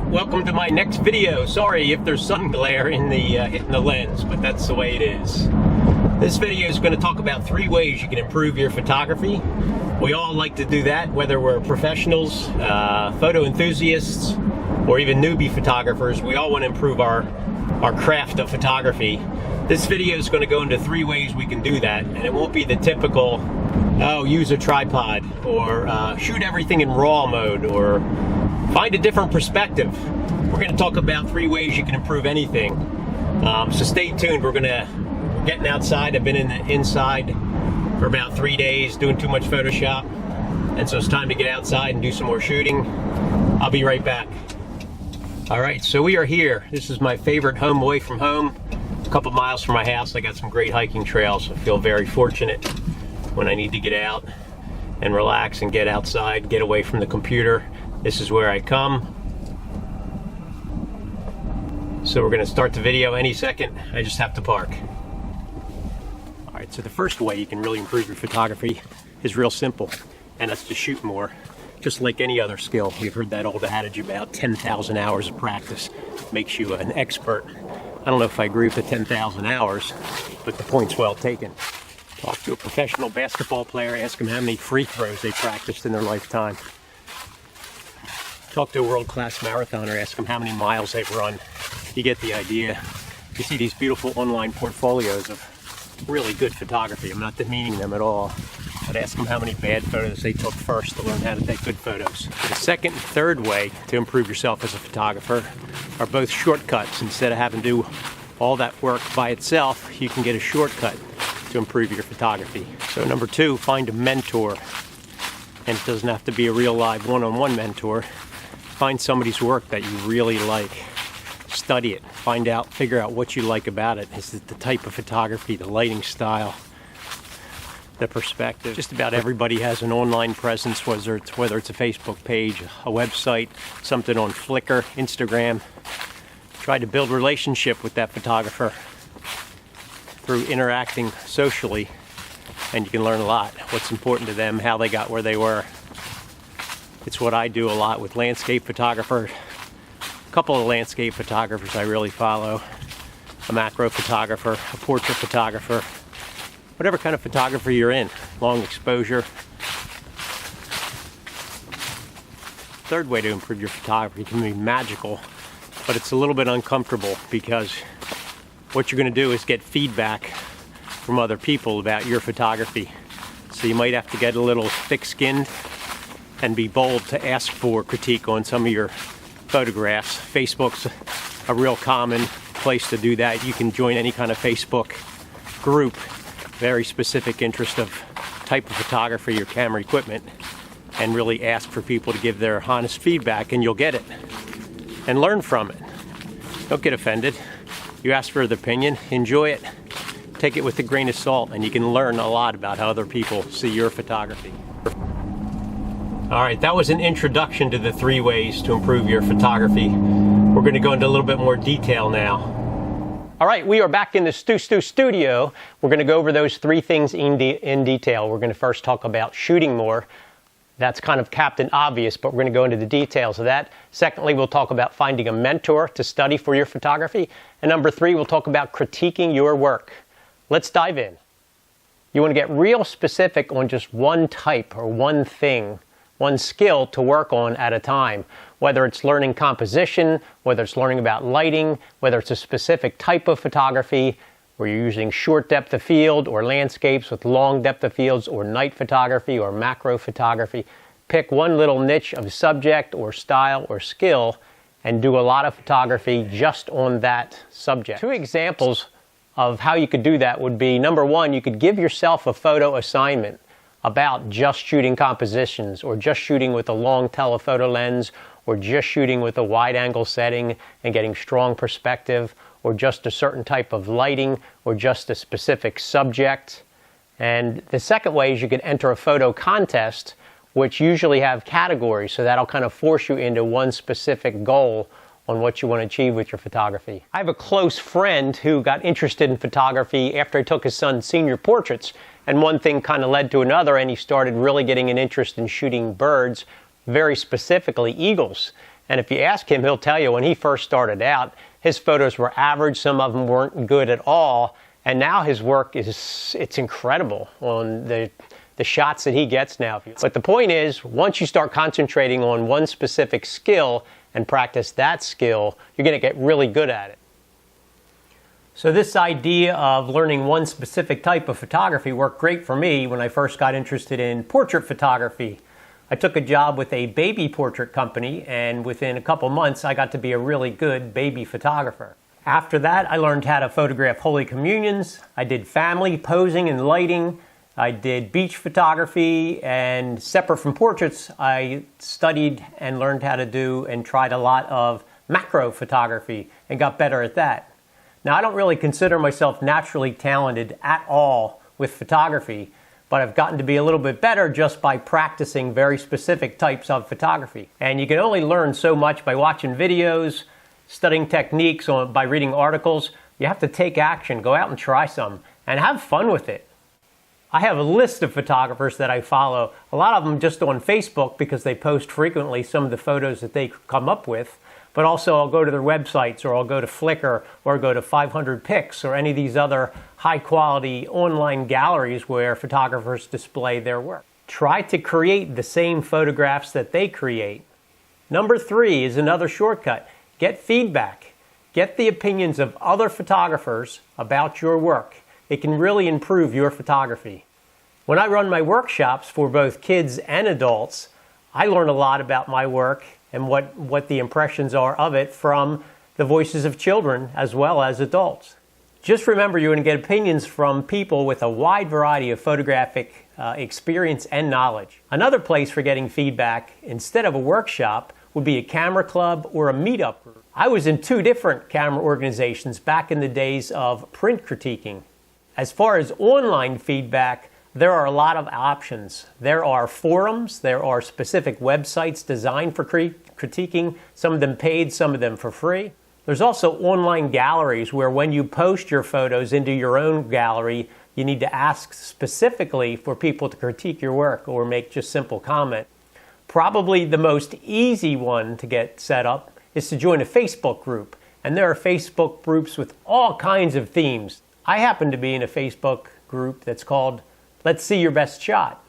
welcome to my next video. Sorry if there's sun glare in the hitting the lens, but that's the way it is. This video is going to talk about 3 ways you can improve your photography. We all like to do that, whether we're professionals, photo enthusiasts, or even newbie photographers. We all want to improve our craft of photography. This video is going to go into 3 ways we can do that, and it won't be the typical, oh, use a tripod, or shoot everything in RAW mode, or find a different perspective. We're going to talk about 3 ways you can improve anything. So stay tuned. We're getting outside. I've been inside for about 3 days doing too much Photoshop, and so it's time to get outside and do some more shooting. I'll be right back. All right, so we are here. This is my favorite home away from home. A couple miles from my house. I got some great hiking trails. I feel very fortunate when I need to get out and relax and get outside, get away from the computer. This is where I come. So we're gonna start the video any second. I just have to park. All right, so the first way you can really improve your photography is real simple, and that's to shoot more. Just like any other skill. You've heard that old adage about 10,000 hours of practice makes you an expert. I don't know if I agree with the 10,000 hours, but the point's well taken. Talk to a professional basketball player, ask them how many free throws they practiced in their lifetime. Talk to a world-class marathoner, ask them how many miles they've run. You get the idea. You see these beautiful online portfolios of really good photography. I'm not demeaning them at all, but ask them how many bad photos they took first to learn how to take good photos. The second and third way to improve yourself as a photographer are both shortcuts. Instead of having to do all that work by itself, you can get a shortcut to improve your photography. So number 2, find a mentor. And it doesn't have to be a real live one-on-one mentor. Find somebody's work that you really like. Study it, figure out what you like about it. Is it the type of photography, the lighting style, the perspective? Just about everybody has an online presence, whether it's a Facebook page, a website, something on Flickr, Instagram. Try to build a relationship with that photographer through interacting socially, and you can learn a lot. What's important to them, how they got where they were. It's what I do a lot with landscape photographer. A couple of landscape photographers I really follow. A macro photographer, a portrait photographer, whatever kind of photography you're in. Long exposure. Third way to improve your photography can be magical, but it's a little bit uncomfortable because what you're going to do is get feedback from other people about your photography. So you might have to get a little thick-skinned and be bold to ask for critique on some of your photographs. Facebook's a real common place to do that. You can join any kind of Facebook group, very specific interest of type of photography, your camera equipment, and really ask for people to give their honest feedback, and you'll get it. And learn from it. Don't get offended. You ask for their opinion, enjoy it. Take it with a grain of salt, and you can learn a lot about how other people see your photography. All right, that was an introduction to the 3 ways to improve your photography. We're going to go into a little bit more detail now. All right, we are back in the Stu studio. We're going to go over those 3 things in detail. We're going to first talk about shooting more. That's kind of Captain Obvious, but we're going to go into the details of that. Secondly, we'll talk about finding a mentor to study for your photography. And number 3, we'll talk about critiquing your work. Let's dive in. You want to get real specific on just one type or one thing, one skill to work on at a time. Whether it's learning composition, whether it's learning about lighting, whether it's a specific type of photography, where you're using short depth of field or landscapes with long depth of fields, or night photography or macro photography. Pick one little niche of subject or style or skill and do a lot of photography just on that subject. 2 examples of how you could do that would be, number 1, you could give yourself a photo assignment about just shooting compositions, or just shooting with a long telephoto lens, or just shooting with a wide angle setting and getting strong perspective, or just a certain type of lighting, or just a specific subject. And the second way is you could enter a photo contest, which usually have categories, so that'll kind of force you into one specific goal on what you want to achieve with your photography. I have a close friend who got interested in photography after he took his son's senior portraits, and one thing kind of led to another, and he started really getting an interest in shooting birds very specifically eagles. And if you ask him, he'll tell you when he first started out, his photos were average, some of them weren't good at all, and now his work it's incredible on the shots that he gets now. But the point is, once you start concentrating on one specific skill and practice that skill, you're going to get really good at it. So this idea of learning one specific type of photography worked great for me when I first got interested in portrait photography. I took a job with a baby portrait company, and within a couple months I got to be a really good baby photographer. After that, I learned how to photograph Holy Communions. I did family posing and lighting. I did beach photography, and separate from portraits, I studied and learned how to do and tried a lot of macro photography and got better at that. Now, I don't really consider myself naturally talented at all with photography, but I've gotten to be a little bit better just by practicing very specific types of photography. And you can only learn so much by watching videos, studying techniques, or by reading articles. You have to take action, go out and try some, and have fun with it. I have a list of photographers that I follow, a lot of them just on Facebook because they post frequently some of the photos that they come up with, but also I'll go to their websites, or I'll go to Flickr, or go to 500 Pics, or any of these other high-quality online galleries where photographers display their work. Try to create the same photographs that they create. Number 3 is another shortcut. Get feedback. Get the opinions of other photographers about your work. It can really improve your photography. When I run my workshops for both kids and adults, I learn a lot about my work and what the impressions are of it from the voices of children as well as adults. Just remember, you're going to get opinions from people with a wide variety of photographic experience and knowledge. Another place for getting feedback instead of a workshop would be a camera club or a meetup group. I was in 2 different camera organizations back in the days of print critiquing. As far as online feedback, there are a lot of options. There are forums, there are specific websites designed for critiquing, some of them paid, some of them for free. There's also online galleries where when you post your photos into your own gallery, you need to ask specifically for people to critique your work or make just simple comment. Probably the most easy one to get set up is to join a Facebook group. And there are Facebook groups with all kinds of themes. I happen to be in a Facebook group that's called Let's See Your Best Shot.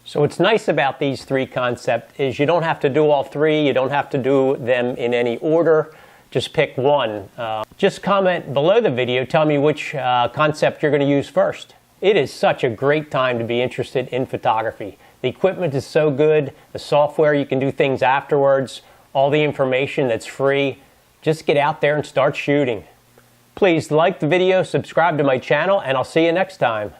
So what's nice about these 3 concepts is you don't have to do all 3. You don't have to do them in any order. Just pick one. Just comment below the video. Tell me which concept you're going to use first. It is such a great time to be interested in photography. The equipment is so good. The software, you can do things afterwards. All the information that's free. Just get out there and start shooting. Please like the video, subscribe to my channel, and I'll see you next time.